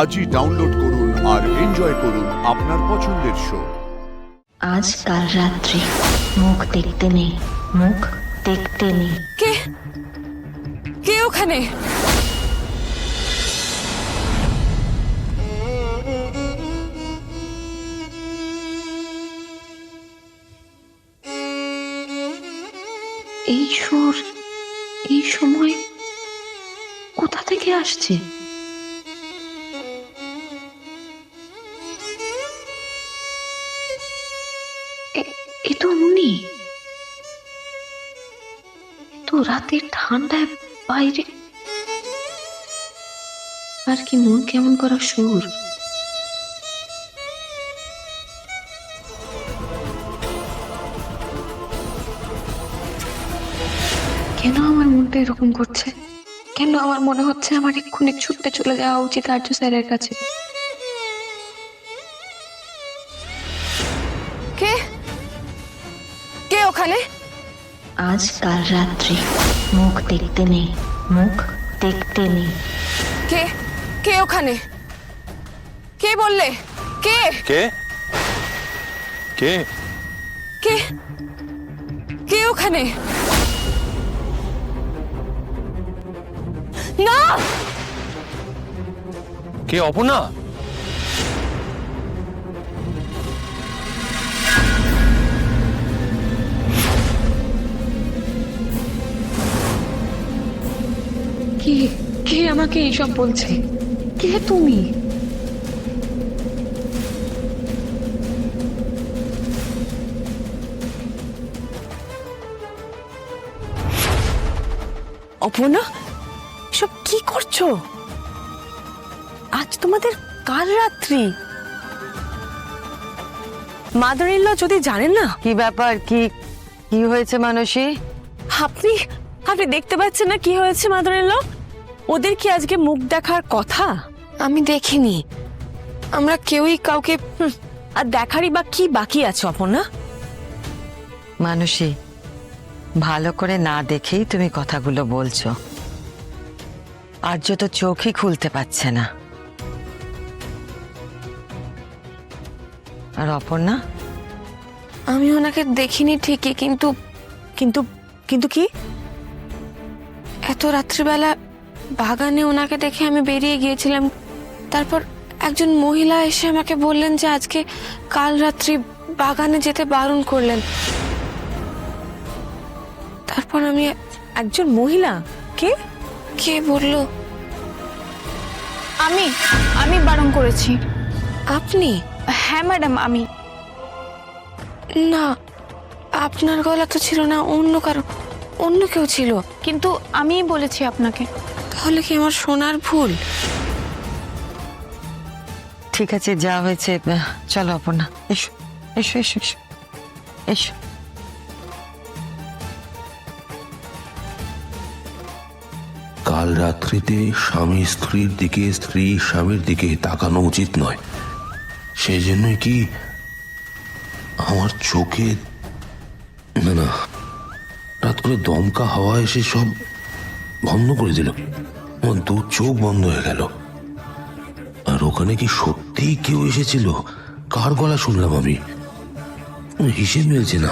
আজই ডাউনলোড করুন আর এনজয় করুন আপনার পছন্দের শো। আজ কাল রাত্রি মুখ দেখতে নেই, মুখ দেখতে নেই। কে কে ওখানে? এই সুর এই সময় কোথা থেকে আসছে? এ তো উনি। তো রাতের ঠান্ডায় বাইরে, আর কি মন কেমন করা সুর। কেন আমার মনটা এরকম করছে? কেন আমার মনে হচ্ছে আমার এক্ষুনি ছুটতে চলে যাওয়া উচিত আর্য স্যারের কাছে? কে কে ওখানে? আজ কাল রাত্রি মুখ দেখতে নেই, মুখ দেখতে নেই। কে কে ওখানে? কে বললে? কে কে কে কে কে ওখানে? না, কে? অপর্ণা? কে কে আমাকে এইসব বলছে? কে তুমি? অপর্ণা, সব কি করছো? আজ তোমাদের কাল রাত্রি। মাদার ইন ল যদি জানেন না। কি ব্যাপার? কি কি হয়েছে মানসী? আপনি আপনি দেখতে পাচ্ছেন না কি হয়েছে মাদার ইন ল? ওদের কি আজকে মুখ দেখার কথা? আমি দেখিনি, আমরা কেউই কাউকে। আর দেখারই বা কি বাকি আছে অপর্ণা? মানসী, ভালো করে না দেখেই তুমি কথাগুলো বলছো। আর্য তো চোখই খুলতে পারছে না। আর অপর্ণা? আমি ওনাকে দেখিনি ঠিকই, কিন্তু কিন্তু কিন্তু কি? এত রাত্রিবেলা বাগানে ওনাকে দেখে আমি বেরিয়ে গিয়েছিলাম। তারপর একজন মহিলা এসে আমাকে বললেন যে আজকে কাল রাত্রি বাগানে যেতে বারণ করলেন। তারপর আমি। একজন মহিলা? কে কে বলল? আমি বারণ করেছি। আপনি? হ্যাঁ ম্যাডাম, আমি। না, আপনার গলা তো ছিল না, অন্য কারো, অন্য কেউ ছিল। কিন্তু আমিই বলেছি আপনাকে। তাহলে কি আমার শোনার ভুল? ঠিক আছে, যা হয়েছে চলো অপর্ণা, এসো এসো এসো এসো এসো। কাল রাত্রিতে স্বামী স্ত্রীর দিকে, স্ত্রী স্বামীর দিকে তাকানো উচিত নয়। সেই জন্যই কি আমার চোখে, না না, রাত করে দমকা হাওয়া এসে সব বন্ধ করে দিল। আমার দু চোখ বন্ধ হয়ে গেল। আর ওখানে কি সত্যিই কেউ এসেছিল? কার গলা শুনলাম আমি? হিসেব মিলছে না।